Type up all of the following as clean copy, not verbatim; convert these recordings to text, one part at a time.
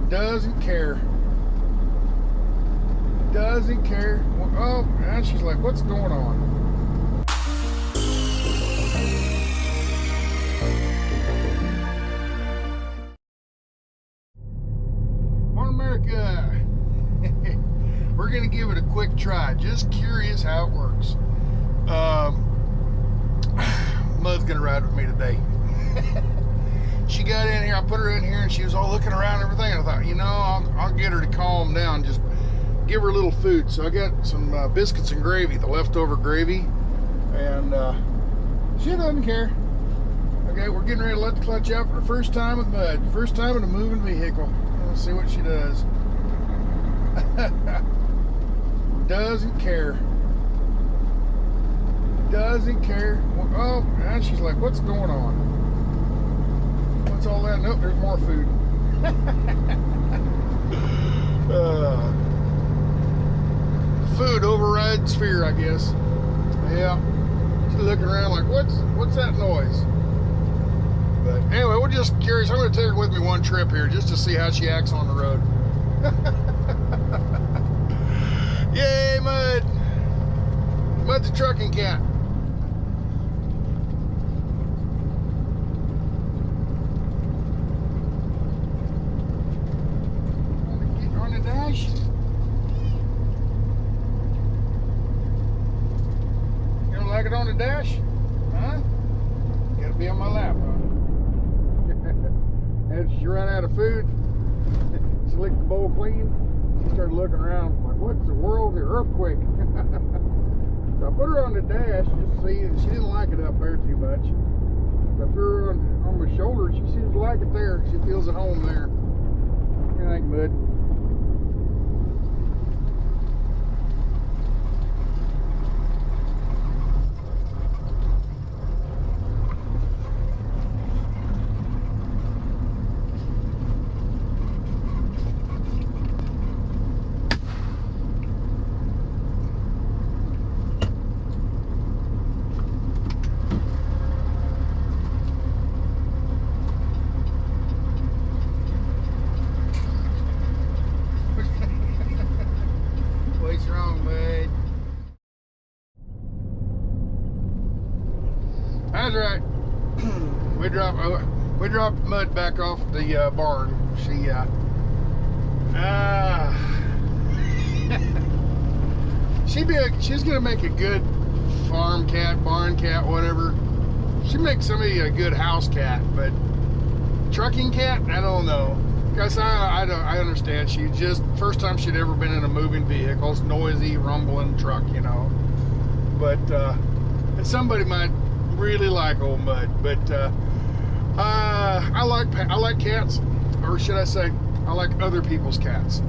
Doesn't care. Doesn't care. Oh, and she's like, what's going on? America. We're gonna give it a quick try. Just curious how it works. Mud's gonna ride with me today. She got in here, I put her in here, and she was all looking around and everything. And I thought, you know, I'll get her to calm down. Just give her a little food. So I got some biscuits and gravy, the leftover gravy, and she doesn't care. Okay, we're getting ready to let the clutch out for the first time with Mud. First time in a moving vehicle. Let's see what she does. Doesn't care. Doesn't care. Oh, and she's like, what's going on? What's all that? Nope, there's more food. Food overrides fear, I guess. Yeah. She's looking around like, what's that noise? But anyway, we're just curious. I'm going to take her with me one trip here just to see how she acts on the road. Yay, Mud! Mud's a trucking cat. Get on the dash. You don't like it on the dash? Huh? You gotta be on my lap, huh? And she ran out of food. She licked the bowl clean. She started looking around like, what's the world? The earthquake. So I put her on the dash just to see, and she didn't like it up there too much. So I put her on my shoulder. She seems to like it there. She feels at home there. What do you think, Bud? That's right. We dropped Mud back off the barn. She's gonna make a good farm cat, barn cat, whatever. She makes somebody a good house cat, but trucking cat, I don't know. Cause I understand. She just first time she'd ever been in a moving vehicle, it's noisy, rumbling truck, you know. But and somebody might really like old Mud, but I like cats, or should I say, I like other people's cats.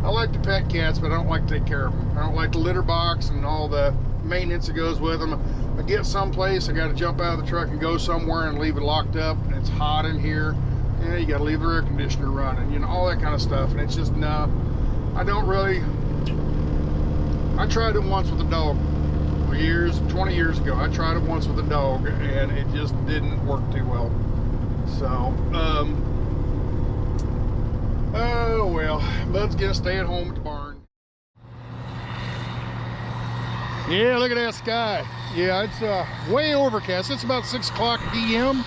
I like to pet cats, but I don't like to take care of them. I don't like the litter box and all the maintenance that goes with them. I get someplace, I got to jump out of the truck and go somewhere and leave it locked up, and it's hot in here. Yeah, you got to leave the air conditioner running, you know, all that kind of stuff. And it's just, no, I don't really. I tried it once with a dog. Years, 20 years ago, I tried it once with a dog, and it just didn't work too well. So, oh well, Bud's gonna stay at home at the barn. Yeah, look at that sky. Yeah, it's way overcast. It's about 6 o'clock p.m.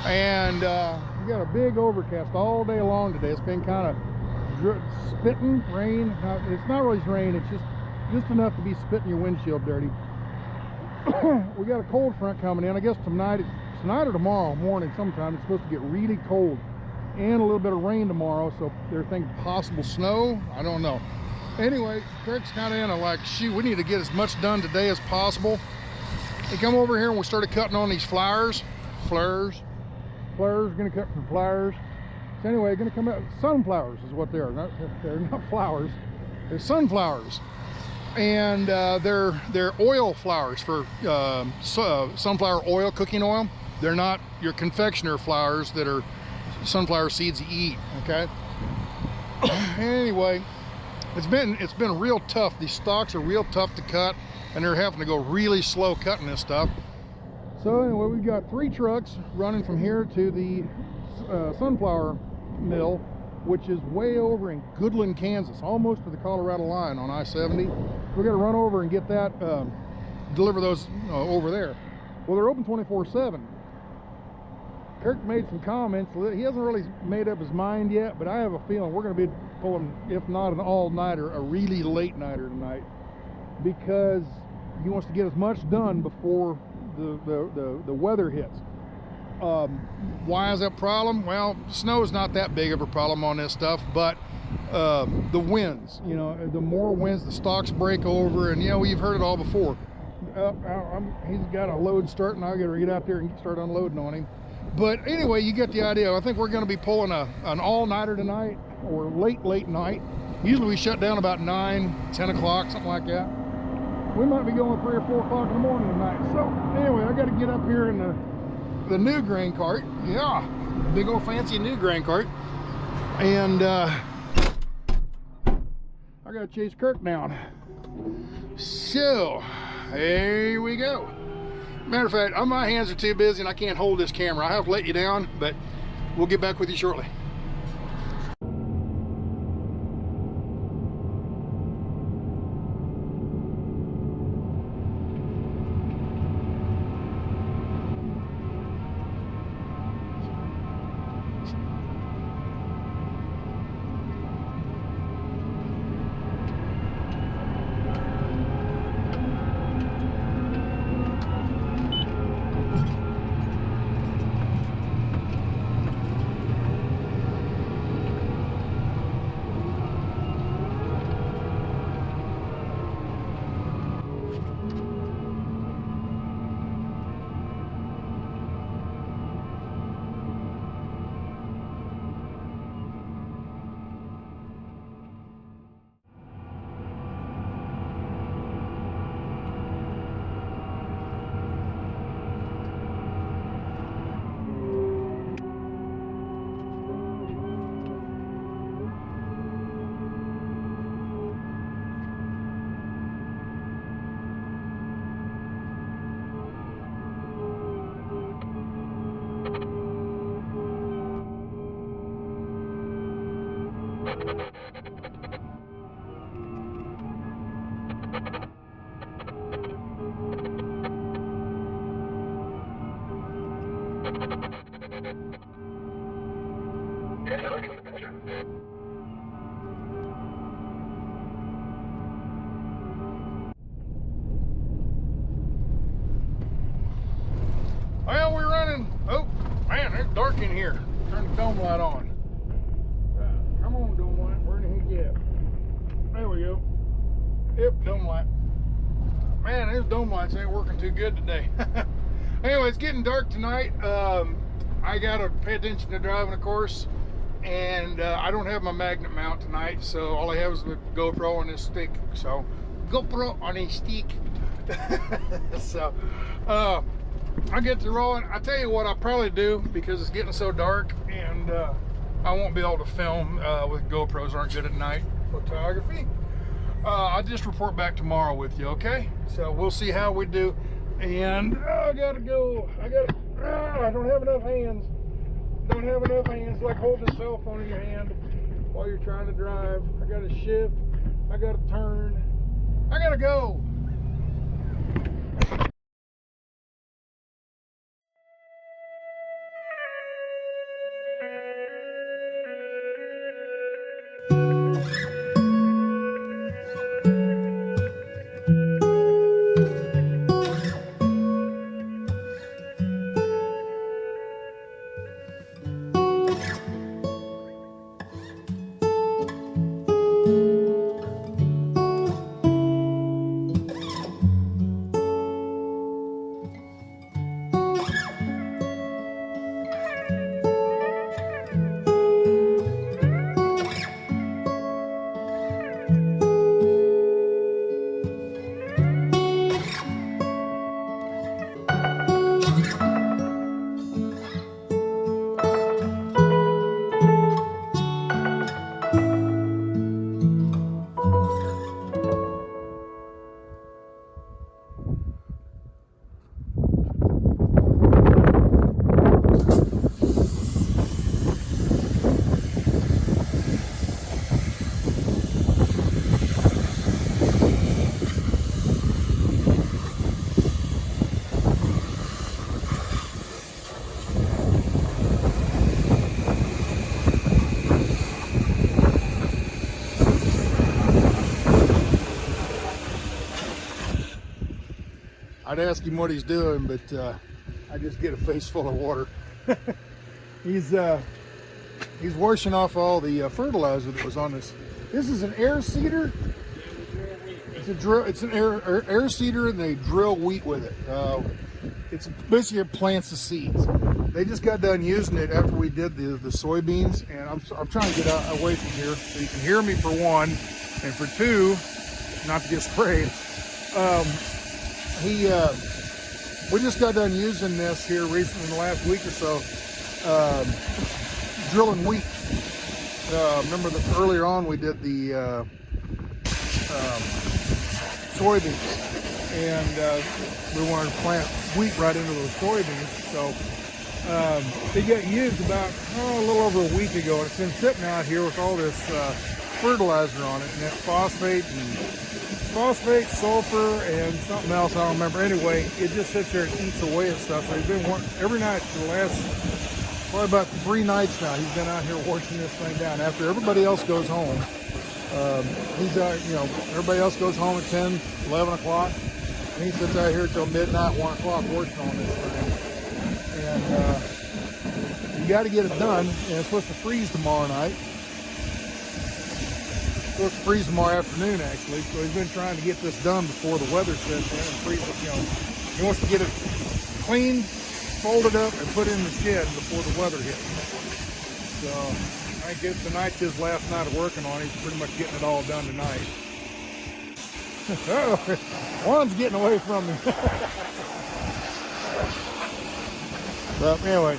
and we got a big overcast all day long today. It's been kind of spitting rain. It's not really rain. It's just enough to be spitting your windshield dirty. We got a cold front coming in. I guess tonight or tomorrow morning sometime it's supposed to get really cold and a little bit of rain tomorrow, so they're thinking possible snow. I don't know. Anyway, Craig's kind of in a like, shoot, we need to get as much done today as possible. They come over here and we started cutting on these flowers, gonna cut some flowers. So anyway, gonna come out, sunflowers is what they are. They're not flowers, they're sunflowers. And they're oil flowers for sunflower oil, cooking oil. They're not your confectioner flowers that are sunflower seeds you eat, okay? Anyway, it's been real tough. These stalks are real tough to cut, and they're having to go really slow cutting this stuff. So anyway, we've got 3 trucks running from here to the sunflower mill, which is way over in Goodland, Kansas, almost to the Colorado line on I-70. We're gonna run over and get that, deliver those over there. Well, they're open 24/7. Kirk made some comments. He hasn't really made up his mind yet, but I have a feeling we're gonna be pulling, if not an all-nighter, a really late nighter tonight, because he wants to get as much done before the weather hits. Why is that a problem? Well, snow is not that big of a problem on this stuff, but the winds, you know, the more winds, the stalks break over, and you know, you've heard it all before. He's got a load starting. I gotta get out there and start unloading on him. But anyway, you get the idea. I think we're going to be pulling an all-nighter tonight, or late night. Usually we shut down about 9, 10 o'clock, something like that. We might be going 3 or 4 o'clock in the morning tonight. So anyway, I got to get up here in the new grain cart. Yeah, big old fancy new grain cart. And I got to chase Kirk down. So here we go. Matter of fact, my hands are too busy and I can't hold this camera. I have to let you down, but we'll get back with you shortly. Well, we're running. Oh man, it's dark in here. Turn the dome light on. Come on, dome light. Where the heck you at? There we go. Yep, dome light. Man, these dome lights ain't working too good today. Anyway, it's getting dark tonight. I gotta pay attention to driving, of course, and I don't have my magnet mount tonight, so all I have is the GoPro on this stick. So, GoPro on a stick. So, I get to rolling. I tell you what I'll probably do, because it's getting so dark and I won't be able to film with GoPros, aren't good at night photography. I'll just report back tomorrow with you, okay? So we'll see how we do. And I gotta go. I don't have enough hands. Don't have enough hands, like holding a cell phone in your hand while you're trying to drive. I gotta shift. I gotta turn. I gotta go. I'd ask him what he's doing, but I just get a face full of water. He's washing off all the fertilizer that was on this. This is an air seeder. It's an air seeder, and they drill wheat with it. It's basically it plants the seeds. They just got done using it after we did the soybeans, and I'm trying to get away from here so you can hear me for one, and for two, not to get sprayed. We just got done using this here recently in the last week or so, drilling wheat. Remember that earlier on we did the soybeans, and we wanted to plant wheat right into those soybeans. So they got used about a little over a week ago, and it's been sitting out here with all this fertilizer on it, and that phosphate, sulfur, and something else I don't remember. Anyway, it just sits there and eats away at stuff. So he's been working every night for the last probably about 3 nights now. He's been out here washing this thing down after everybody else goes home. He's out, everybody else goes home at 10, 11 o'clock, and he sits out here till midnight, 1 o'clock working on this thing. And you got to get it done, and it's supposed to freeze tomorrow night. It's supposed to freeze tomorrow afternoon, actually. So he's been trying to get this done before the weather sets in and freeze it. He wants to get it cleaned, folded up, and put in the shed before the weather hits. So I guess tonight's his last night of working on it. He's pretty much getting it all done tonight. One's getting away from me. But anyway,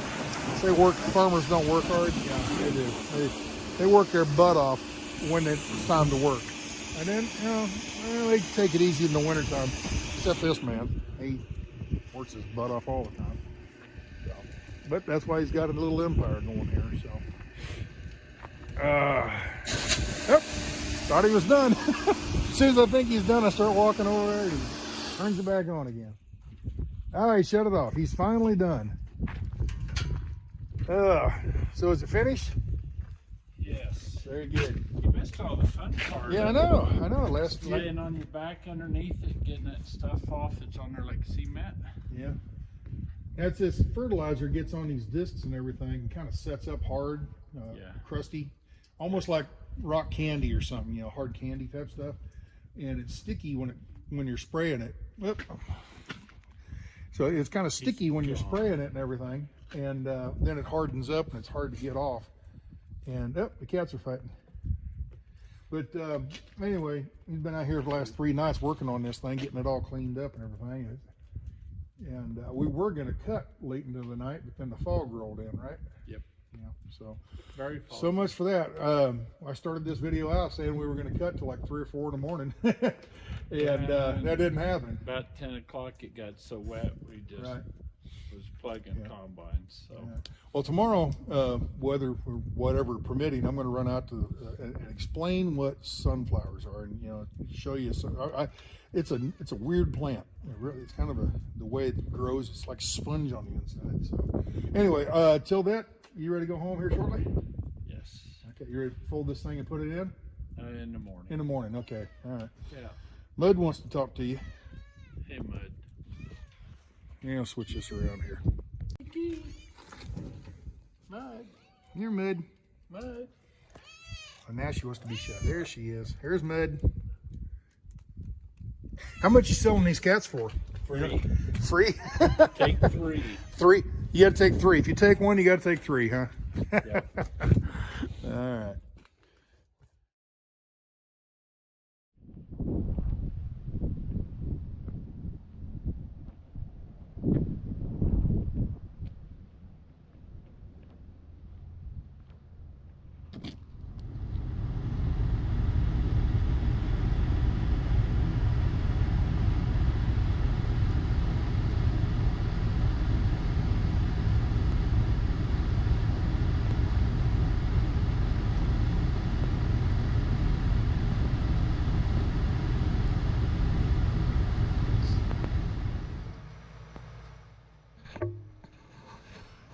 say farmers don't work hard. Yeah, they do. They work their butt off when it's time to work. And then, they take it easy in the wintertime. Except this man. He works his butt off all the time. So, but that's why he's got a little empire going here. So, thought he was done. As soon as I think he's done, I start walking over there and he turns it back on again. All right, shut it off. He's finally done. So is it finished? Yes. Very good. You missed all the fun part. Yeah, I know. Last laying on your back underneath it, getting that stuff off that's on there like cement. Yeah. That's this fertilizer gets on these discs and everything and kind of sets up hard, crusty, almost like rock candy or something, hard candy type stuff. And it's sticky when you're spraying it. Whoop. So it's kind of sticky when you're spraying it and everything. And then it hardens up and it's hard to get off. And the cats are fighting. But anyway, he's been out here for the last 3 nights working on this thing, getting it all cleaned up and everything. And we were going to cut late into the night, but then the fog rolled in, right? Yep. Yeah. So very foggy. So much for that. I started this video out saying we were going to cut till like 3 or 4 in the morning, and that didn't happen. About 10 o'clock, it got so wet we just was plugging combines. So. Yeah. Well, tomorrow, weather or whatever permitting, I'm going to run out to and explain what sunflowers are, and show you. It's a weird plant. It's kind of the way it grows. It's like sponge on the inside. So anyway, till that, you ready to go home here shortly? Yes. Okay, you ready to fold this thing and put it in? In the morning. In the morning. Okay. All right. Yeah. Mud wants to talk to you. Hey, Mud. Yeah, I'll switch this around here. Mud. Here, Mud. Mud. Oh, now she wants to be shot. There she is. Here's Mud. How much you selling these cats for? Free. Free? Take 3. 3. You got to take 3. If you take 1, you got to take 3, huh? Yeah. All right.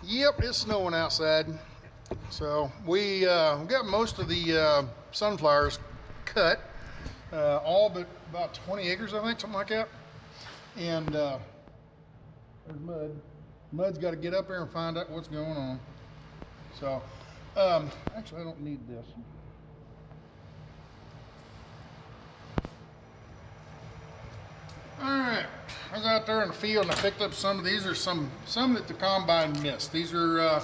Yep, it's snowing outside. So we got most of the sunflowers cut, all but about 20 acres, I think, something like that. And There's Mud. Mud's got to get up there and find out what's going on. So, actually, I don't need this. All right, I was out there in the field and I picked up some of these. Are some that the combine missed. These are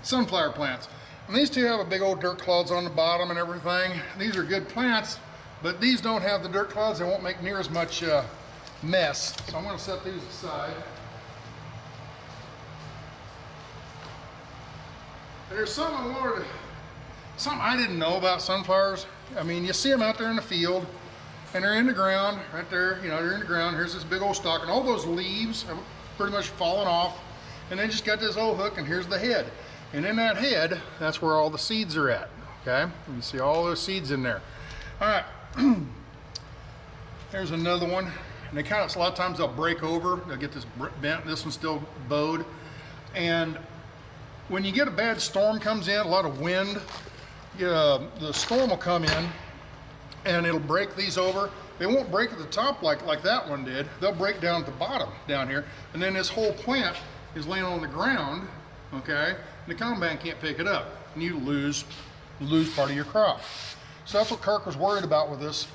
sunflower plants. And these two have a big old dirt clods on the bottom and everything. These are good plants, but these don't have the dirt clods. They won't make near as much mess. So I'm going to set these aside. And there's something I didn't know about sunflowers. I mean, you see them out there in the field, and they're in the ground, right there, you know, they're in the ground. Here's this big old stalk, and all those leaves have pretty much fallen off, and they just got this old hook, and here's the head. And in that head, that's where all the seeds are at, okay? You can see all those seeds in there. All right, here's another one. And they kind of, a lot of times they'll break over, they'll get this bent, this one's still bowed. And when you get a bad storm comes in, a lot of wind, the storm will come in and it'll break these over. They won't break at the top like that one did. They'll break down at the bottom down here. And then this whole plant is laying on the ground, okay? And the combine can't pick it up. And you lose part of your crop. So that's what Kirk was worried about with this.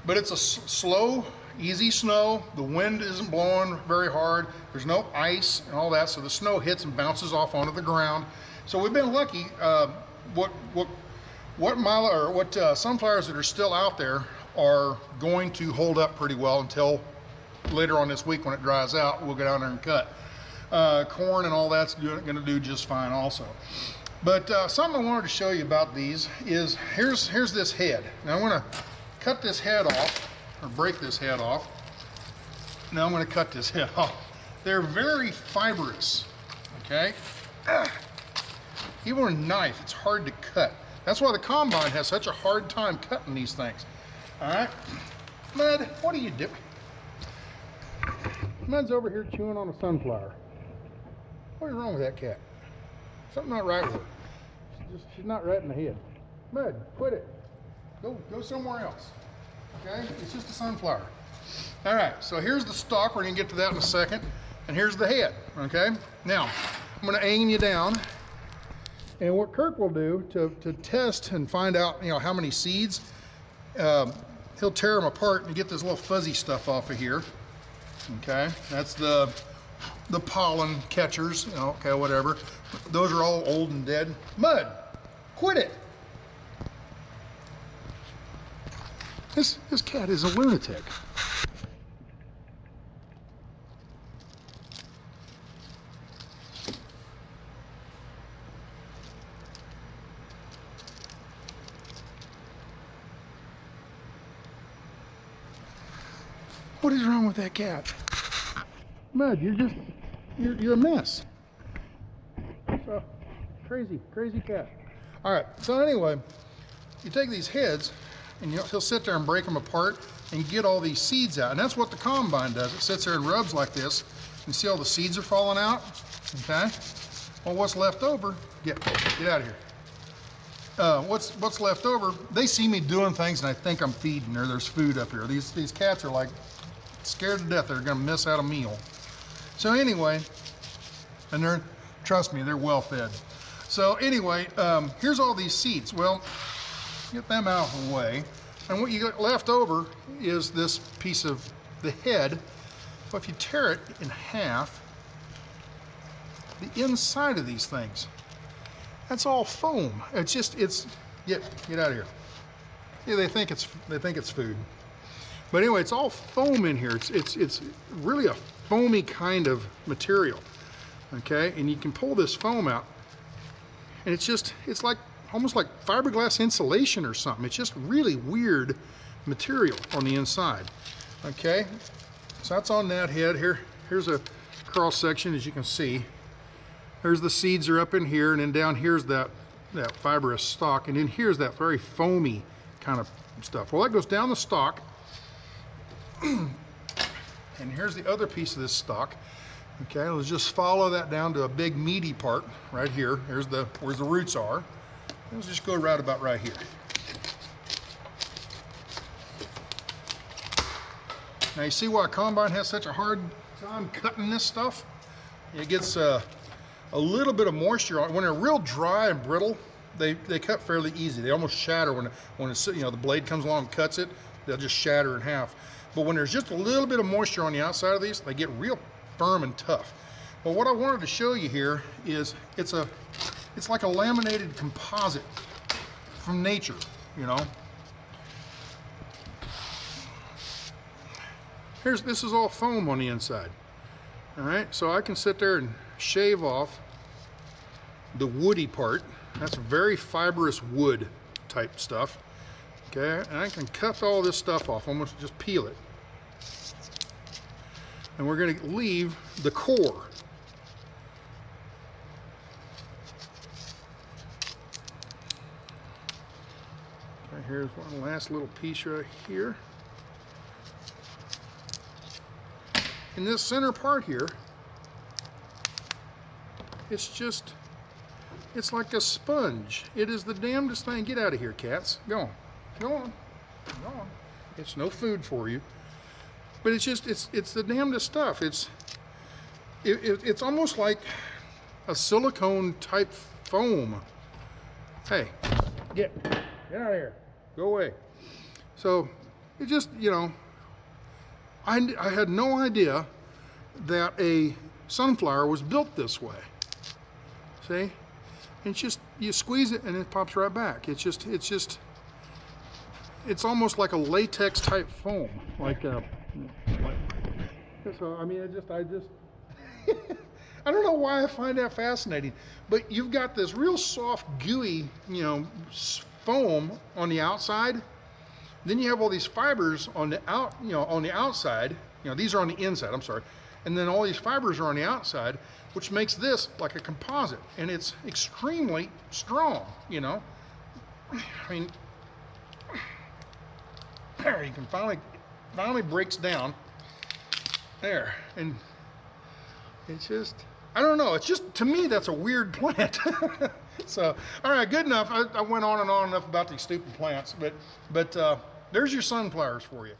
But it's a slow, easy snow. The wind isn't blowing very hard. There's no ice and all that. So the snow hits and bounces off onto the ground. So we've been lucky. What sunflowers that are still out there are going to hold up pretty well until later on this week when it dries out. We'll get down there and cut. Corn and all that's going to do just fine also. But something I wanted to show you about these is here's this head. Now I'm going to cut this head off, or break this head off. Now I'm going to cut this head off. They're very fibrous, okay? Even with a knife, it's hard to cut. That's why the combine has such a hard time cutting these things. All right, Mud, what are you doing? Mud's over here chewing on a sunflower. What is wrong with that cat? Something not right with her. She's not right in the head. Mud, quit it. Go somewhere else. Okay, it's just a sunflower. All right, so here's the stalk. We're gonna get to that in a second. And here's the head, okay? Now, I'm gonna aim you down. And what Kirk will do to test and find out, you know, how many seeds, he'll tear them apart and get this little fuzzy stuff off of here. Okay, that's the pollen catchers, you know, okay, whatever. Those are all old and dead. Mud, quit it. This cat is a lunatic. What is wrong with that cat? Mud, you're a mess. So, crazy cat. All right, so anyway, you take these heads and he'll sit there and break them apart and get all these seeds out. And that's what the combine does. It sits there and rubs like this. You see all the seeds are falling out, okay? Well, what's left over, get out of here. What's left over, they see me doing things and I think I'm feeding or there's food up here. These cats are like scared to death they're gonna miss out a meal. So anyway, and trust me, they're well fed. So anyway, here's all these seeds. Well, get them out of the way. And what you got left over is this piece of the head. Well, if you tear it in half, the inside of these things, that's all foam. It's just, get out of here. Yeah, they think it's food. But anyway, it's all foam in here. It's really a foamy kind of material, okay? And you can pull this foam out, and it's like almost like fiberglass insulation or something. It's just really weird material on the inside, okay? So that's on that head. Here's a cross section, as you can see. There's the seeds are up in here, and then down here's that fibrous stalk, and then here's that very foamy kind of stuff. Well, that goes down the stalk. And here's the other piece of this stalk. Okay, let's just follow that down to a big meaty part right here. Here's where the roots are. Let's just go right about right here. Now you see why a combine has such a hard time cutting this stuff, it gets a little bit of moisture on it. When they're real dry and brittle, they cut fairly easy. They almost shatter when it's, you know, the blade comes along and cuts it, they'll just shatter in half. But when there's just a little bit of moisture on the outside of these, they get real firm and tough. But what I wanted to show you here is it's like a laminated composite from nature, you know. This is all foam on the inside. All right, so I can sit there and shave off the woody part. That's very fibrous wood type stuff. Okay, and I can cut all this stuff off, almost just peel it. And we're going to leave the core. Okay, here's one last little piece right here. In this center part here, it's like a sponge. It is the damnedest thing. Get out of here, cats. Go on. Go on. Go on. It's no food for you. But it's the damnedest stuff. It's almost like a silicone type foam. Hey, get out of here. Go away. So it just, you know, I had no idea that a sunflower was built this way. See? It's just, you squeeze it and it pops right back. It's almost like a latex type foam. So I mean, I I don't know why I find that fascinating, but you've got this real soft, gooey, you know, foam on the outside. Then you have all these fibers on the outside. You know, these are on the inside, I'm sorry. And then all these fibers are on the outside, which makes this like a composite. And it's extremely strong, you know. I mean, there, you can finally breaks down. There, and it's just, I don't know, it's just, to me, that's a weird plant. So, all right, good enough. I went on and on enough about these stupid plants, but there's your sunflowers for you.